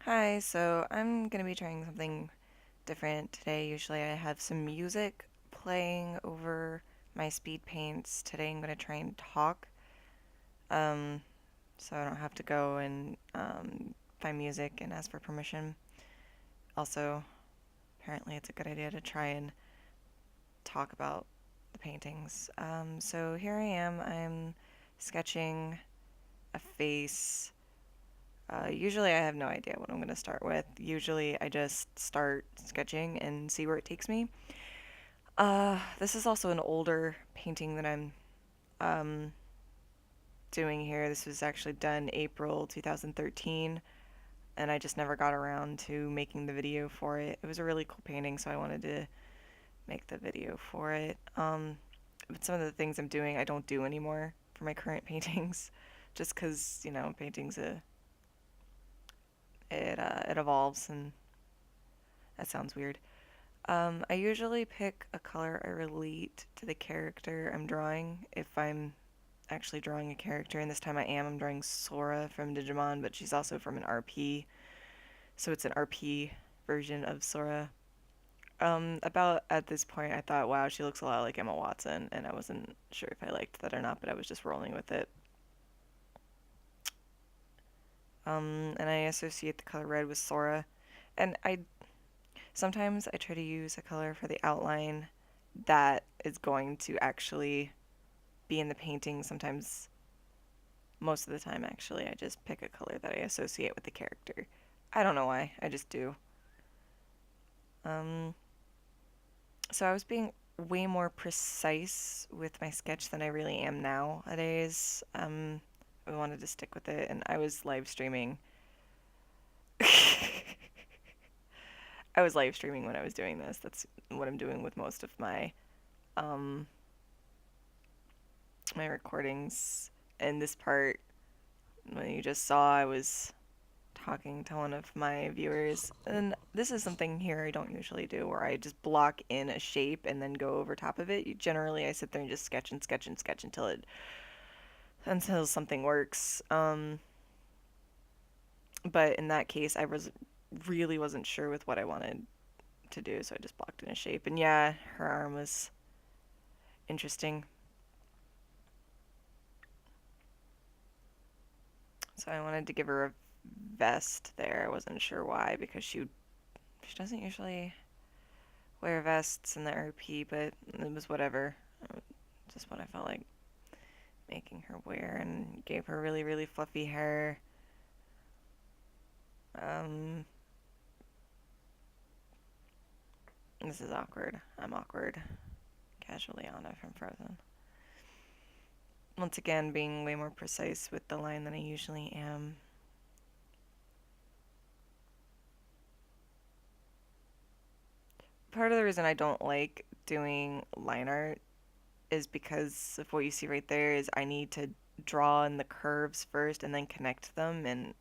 Hi, so I'm gonna be trying something different today. Usually I have some music playing over my speed paints. Today I'm gonna try and talk, um, so I don't have to go and find music and ask for permission. Also, apparently it's a good idea to try and talk about the paintings. So here I am. I'm sketching a face. Usually I have no idea what I'm going to start with. Usually I just start sketching and see where it takes me. This is also an older painting that I'm um, doing here. This was actually done April 2013, and I just never got around to making the video for it. It was a really cool painting, so I wanted to make the video for it. But some of the things I'm doing I don't do anymore for my current paintings, just because, painting's it evolves, and that sounds weird. I usually pick a color I relate to the character I'm drawing if I'm actually drawing a character, and this time I am. I'm drawing Sora from Digimon, but she's also from an RP, so it's an RP version of Sora. About at this point, I thought, wow, she looks a lot like Emma Watson, and I wasn't sure if I liked that or not, but I was just rolling with it. And I associate the color red with Sora, and I sometimes I try to use a color for the outline that is going to actually be in the painting. Sometimes, most of the time actually, I just pick a color that I associate with the character. I don't know why, I just do. Um, so I was being way more precise with my sketch than I really am nowadays. I wanted to stick with it, and I was live streaming. I was live streaming when I was doing this. That's what I'm doing with most of um my recordings. And this part, when you just saw, I was talking to one of my viewers. And this is something here I don't usually do, where I just block in a shape and then go over top of it. Generally, I sit there and just sketch and sketch and sketch until something works. But in that case, I really wasn't sure with what I wanted to do, so I just blocked in a shape. And yeah, her arm was interesting. So I wanted to give her a vest there. I wasn't sure why, because she doesn't usually wear vests in the RP, but it was whatever. Just what I felt like making her wear, and gave her really, really fluffy hair. Um, this is awkward. I'm awkward. Casually Anna from Frozen. Once again, being way more precise with the line than I usually am. Part of the reason I don't like doing line art is because of what you see right there is I need to draw in the curves first and then connect them, and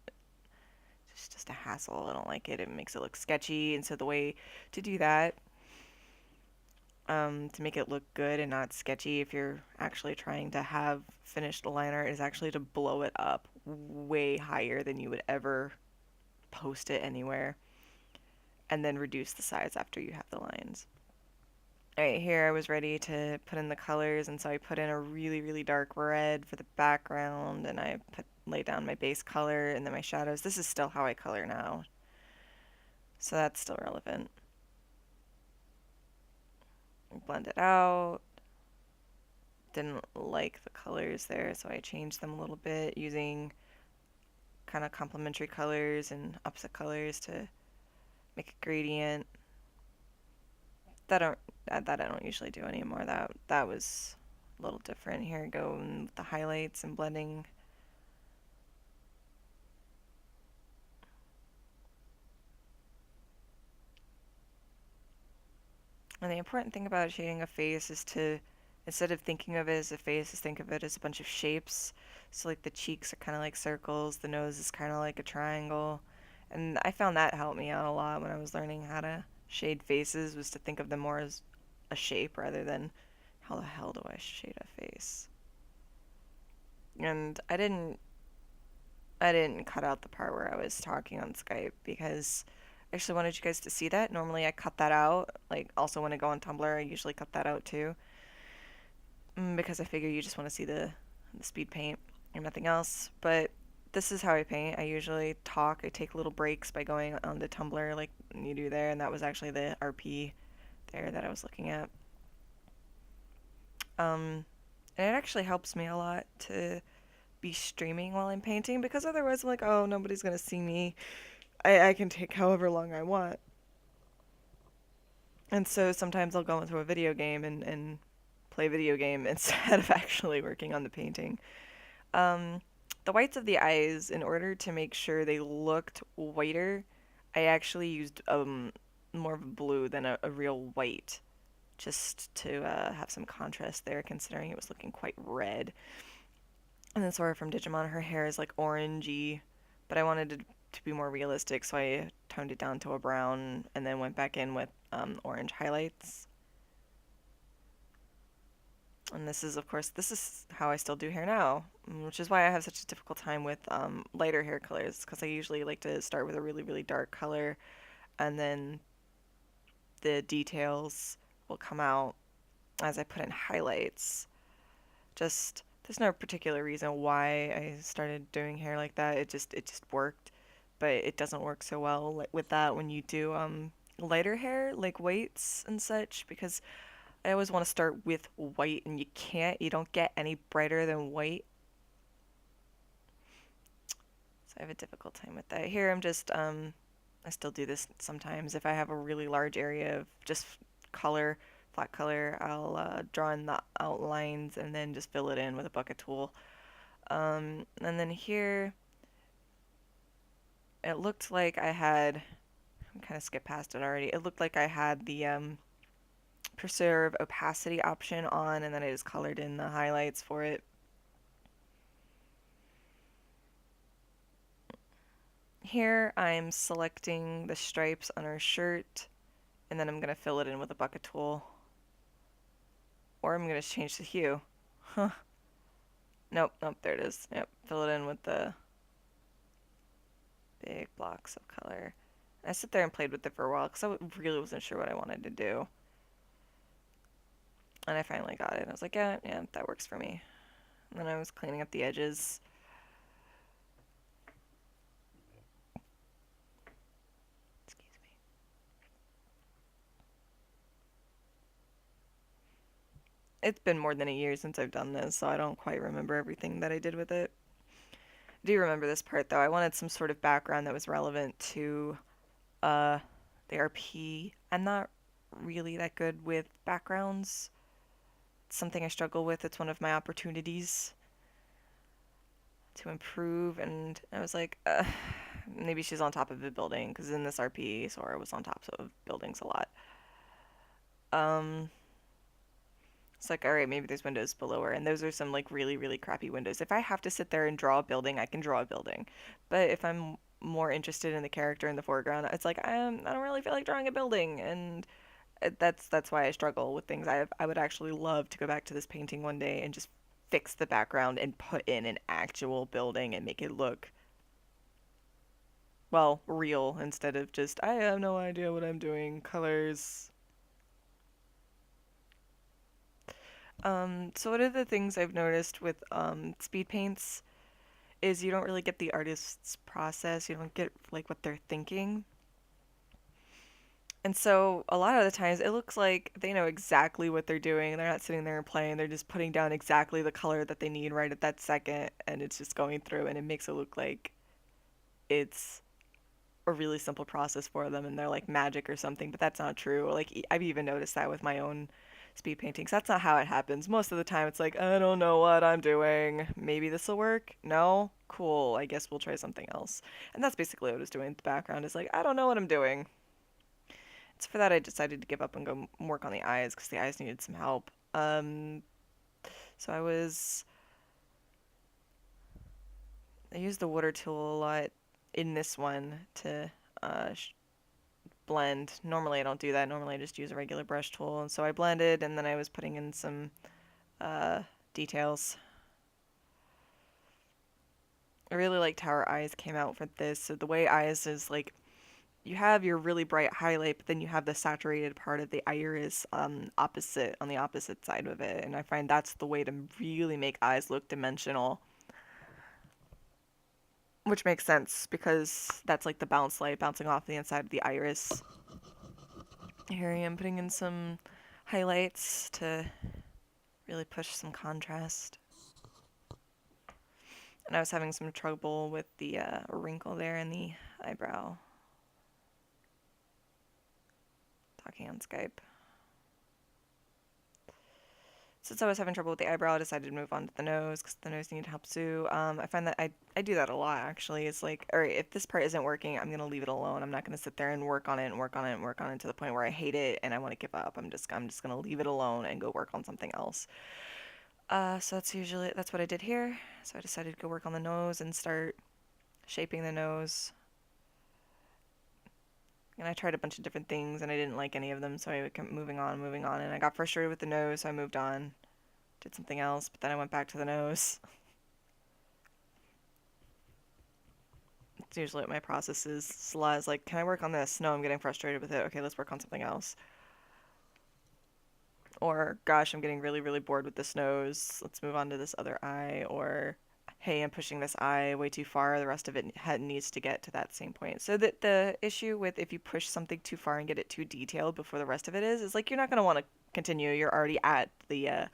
it's just a hassle. I don't like it. It makes it look sketchy, and so the way to do that, to make it look good and not sketchy if you're actually trying to have finished line art, is actually to blow it up way higher than you would ever post it anywhere, and then reduce the size after you have the lines. Right here I was ready to put in the colors, and so I put in a really, really dark red for the background, and I lay down my base color and then my shadows. This is still how I color now, so that's still relevant. Blend it out. Didn't like the colors there, so I changed them a little bit using kind of complementary colors and opposite colors to make a gradient. That don't that I don't usually do anymore. That was a little different. Here I go with the highlights and blending. And the important thing about shading a face is to, instead of thinking of it as a face, is think of it as a bunch of shapes. So like the cheeks are kind of like circles, the nose is kind of like a triangle. And I found that helped me out a lot when I was learning how to shade faces, was to think of them more as a shape rather than how the hell do I shade a face. And I didn't I didn't cut out the part where I was talking on Skype because I actually wanted you guys to see that. Normally I cut that out. Like, also when I go on Tumblr, I usually cut that out too. Because I figure you just want to see the speed paint or nothing else. But this is how I paint. I usually talk. I take little breaks by going on the Tumblr like you do there, and that was actually the RP there that I was looking at. And it actually helps me a lot to be streaming while I'm painting because otherwise I'm like, oh, nobody's gonna see me. I can take however long I want. And so sometimes I'll go into a video game and play video game instead of actually working on the painting. Um, the whites of the eyes, in order to make sure they looked whiter, I actually used more of a blue than a real white, just to have some contrast there, considering it was looking quite red. And then Sora from Digimon, her hair is like orangey, but I wanted it to be more realistic, so I toned it down to a brown and then went back in with orange highlights. And this is, of course, this is how I still do hair now, which is why I have such a difficult time with lighter hair colors, because I usually like to start with a really, really dark color, and then the details will come out as I put in highlights. Just, there's no particular reason why I started doing hair like that. It just worked, but it doesn't work so well with that when you do lighter hair, like whites and such, because I always want to start with white, and you can't. You don't get any brighter than white. So I have a difficult time with that. Here I'm just, I still do this sometimes. If I have a really large area of just color, flat color, I'll draw in the outlines and then just fill it in with a bucket tool. And then here, it looked like I had, I kind of skipped past it already. It looked like I had the preserve opacity option on, and then I just colored in the highlights for it. Here I'm selecting the stripes on her shirt, and then I'm going to fill it in with a bucket tool. Or I'm going to change the hue. Huh. Nope, nope, there it is. Yep, fill it in with the big blocks of color. I sit there and played with it for a while because I really wasn't sure what I wanted to do. And I finally got it. I was like, yeah, yeah, that works for me. And then I was cleaning up the edges. Excuse me. It's been more than a year since I've done this, so I don't quite remember everything that I did with it. I do remember this part, though. I wanted some sort of background that was relevant to uh, the RP. I'm not really that good with backgrounds. It's something I struggle with. It's one of my opportunities to improve, and I was like, maybe she's on top of a building, because in this RP, Sora was on top of buildings a lot. Um, it's like, alright, maybe there's windows below her, and those are some, like, really, really crappy windows. If I have to sit there and draw a building, I can draw a building. But if I'm more interested in the character in the foreground, it's like, I don't really feel like drawing a building, and that's why I struggle with things. I would actually love to go back to this painting one day and just fix the background and put in an actual building and make it look, well, real instead of just, I have no idea what I'm doing, colors. So one of the things I've noticed with speed paints is you don't really get the artist's process. You don't get like what they're thinking. And so a lot of the times it looks like they know exactly what they're doing. They're not sitting there and playing. They're just putting down exactly the color that they need right at that second, and it's just going through, and it makes it look like it's a really simple process for them and they're like magic or something, but that's not true. Like I've even noticed that with my own speed paintings. That's not how it happens. Most of the time it's like, I don't know what I'm doing. Maybe this will work. No? Cool. I guess we'll try something else. And that's basically what I was doing in the background is like, I don't know what I'm doing. It's for that I decided to give up and go work on the eyes because the eyes needed some help. So I used the water tool a lot in this one to uh, blend. Normally I don't do that. Normally I just use a regular brush tool. And so I blended and then I was putting in some details. I really liked how her eyes came out for this. So the way eyes is like you have your really bright highlight, but then you have the saturated part of the iris opposite on the opposite side of it, and I find that's the way to really make eyes look dimensional, which makes sense because that's like the bounce light bouncing off the inside of the iris. Here I am putting in some highlights to really push some contrast. And I was having some trouble with the wrinkle there in the eyebrow. Talking on Skype. Since I was having trouble with the eyebrow, I decided to move on to the nose because the nose needed help too. I find that I do that a lot actually. It's like, all right, if this part isn't working, I'm gonna leave it alone. I'm not gonna sit there and work on it and work on it and work on it to the point where I hate it and I want to give up. I'm just gonna leave it alone and go work on something else. So that's what I did here. So I decided to go work on the nose and start shaping the nose. And I tried a bunch of different things and I didn't like any of them, so I kept moving on, and I got frustrated with the nose, so I moved on, did something else, but then I went back to the nose. It's usually what my process is. It's a lot is like, can I work on this? No, I'm getting frustrated with it. Okay, let's work on something else. Or, gosh, I'm getting really, really bored with this nose. Let's move on to this other eye. Or, hey, I'm pushing this eye way too far. The rest of it needs to get to that same point. So that the issue with if you push something too far and get it too detailed before the rest of it is like you're not going to want to continue. You're already at the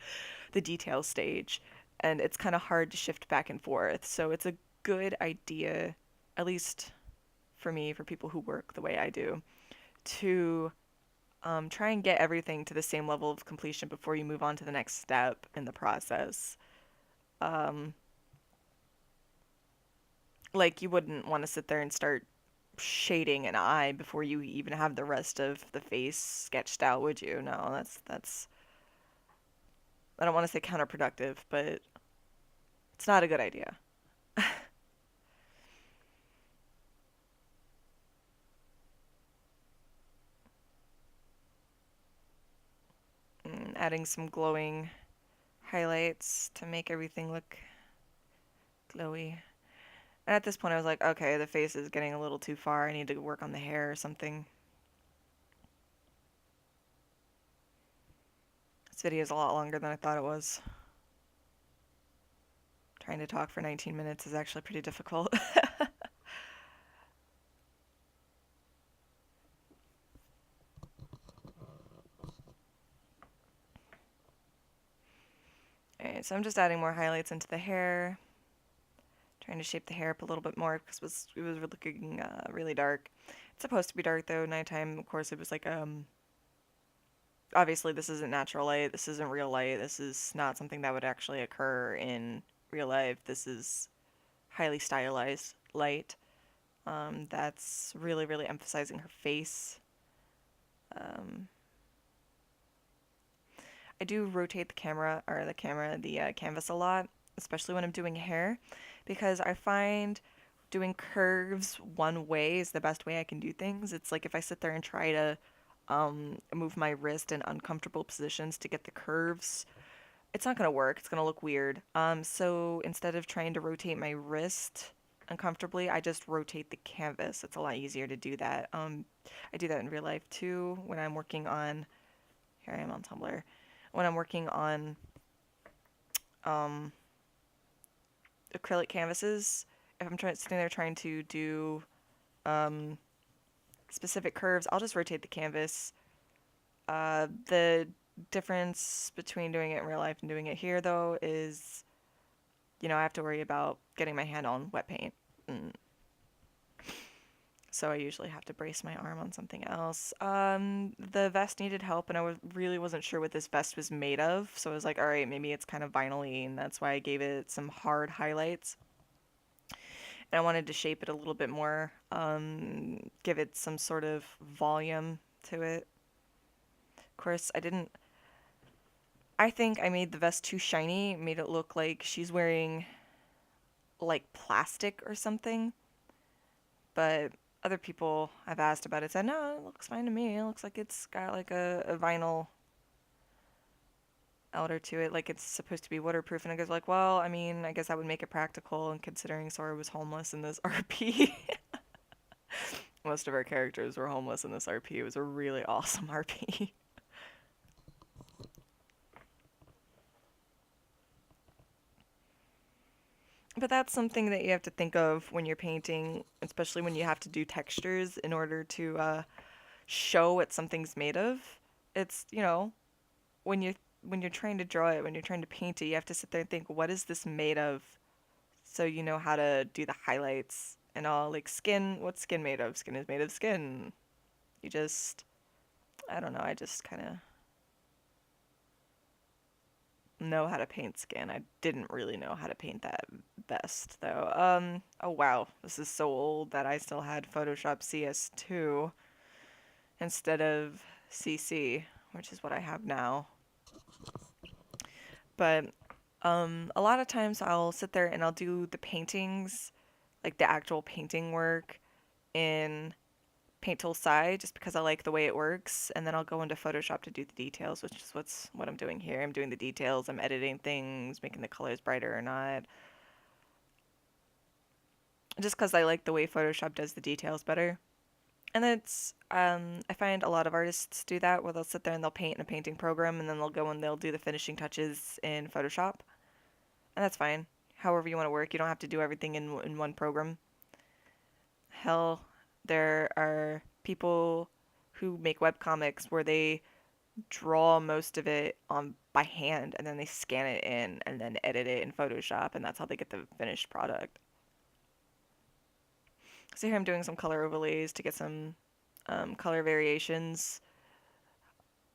detail stage, and it's kind of hard to shift back and forth. So it's a good idea, at least for me, for people who work the way I do, to try and get everything to the same level of completion before you move on to the next step in the process. Um, like you wouldn't want to sit there and start shading an eye before you even have the rest of the face sketched out, would you? No, that's I don't want to say counterproductive, but it's not a good idea. Adding some glowing highlights to make everything look glowy. And at this point, I was like, okay, the face is getting a little too far. I need to work on the hair or something. This video is a lot longer than I thought it was. Trying to talk for 19 minutes is actually pretty difficult. Alright, so I'm just adding more highlights into the hair. Trying to shape the hair up a little bit more because it was looking really dark. It's supposed to be dark though. Nighttime, of course, it was like obviously this isn't natural light. This isn't real light. This is not something that would actually occur in real life. This is highly stylized light. That's really, really emphasizing her face. I do rotate the canvas a lot, especially when I'm doing hair, because I find doing curves one way is the best way I can do things. It's like if I sit there and try to move my wrist in uncomfortable positions to get the curves, it's not going to work. It's going to look weird. So instead of trying to rotate my wrist uncomfortably, I just rotate the canvas. It's a lot easier to do that. I do that in real life too when I'm working on, here I am on Tumblr, when I'm working on um, acrylic canvases. If I'm sitting there trying to do specific curves, I'll just rotate the canvas. The difference between doing it in real life and doing it here, though, is, I have to worry about getting my hand on wet paint. So I usually have to brace my arm on something else. The vest needed help, and I really wasn't sure what this vest was made of, so I was like, alright, maybe it's kind of vinyl-y, and that's why I gave it some hard highlights. And I wanted to shape it a little bit more, give it some sort of volume to it. Of course, I think I made the vest too shiny, made it look like she's wearing, like, plastic or something. But other people I've asked about it said, no, it looks fine to me. It looks like it's got, like, a vinyl outer to it, like it's supposed to be waterproof, and it goes like, well, I mean, I guess that would make it practical, and considering Sora was homeless in this RP, most of our characters were homeless in this RP. It was a really awesome RP. But that's something that you have to think of when you're painting, especially when you have to do textures in order to show what something's made of. It's, when you're trying to draw it, when you're trying to paint it, you have to sit there and think, what is this made of? So you know how to do the highlights and all. Like skin, what's skin made of? Skin is made of skin. You just, I don't know, I just kind of know how to paint skin. I didn't really know how to paint that best though. Oh wow, this is so old that I still had Photoshop CS2 instead of CC, which is what I have now. But a lot of times I'll sit there and I'll do the paintings, like the actual painting work in Paint Tool side just because I like the way it works, and then I'll go into Photoshop to do the details, which is what I'm doing here. I'm doing the details, I'm editing things, making the colors brighter or not. Just because I like the way Photoshop does the details better. And it's, I find a lot of artists do that where they'll sit there and they'll paint in a painting program and then they'll go and they'll do the finishing touches in Photoshop. And that's fine. However you want to work, you don't have to do everything in one program. Hell, there are people who make webcomics where they draw most of it on by hand and then they scan it in and then edit it in Photoshop, and that's how they get the finished product. So here I'm doing some color overlays to get some color variations,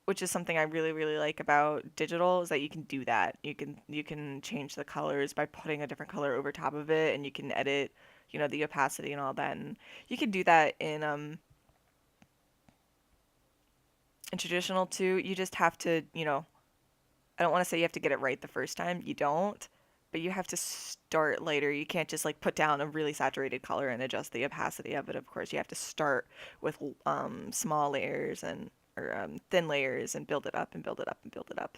which is something I really really like about digital, is that you can do that. You can change the colors by putting a different color over top of it, and you can edit, the opacity and all that, and you can do that in traditional too. You just have to, I don't want to say you have to get it right the first time. You don't, but you have to start later. You can't just like put down a really saturated color and adjust the opacity of it. Of course, you have to start with small layers and or thin layers and build it up and build it up and build it up.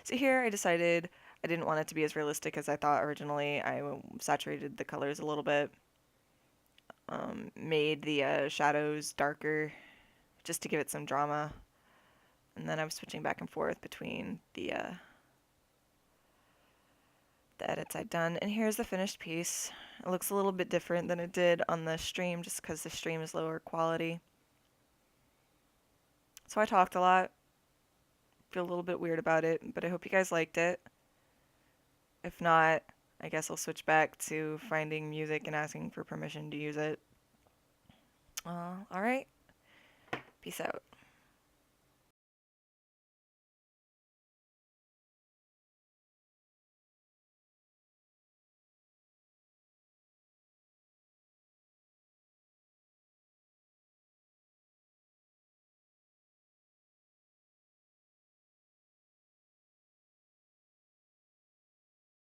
So here I decided I didn't want it to be as realistic as I thought originally. I saturated the colors a little bit, made the shadows darker just to give it some drama. And then I was switching back and forth between the edits I'd done. And here's the finished piece. It looks a little bit different than it did on the stream just because the stream is lower quality. So I talked a lot. Feel a little bit weird about it, but I hope you guys liked it. If not, I guess I'll switch back to finding music and asking for permission to use it. Alright. Peace out.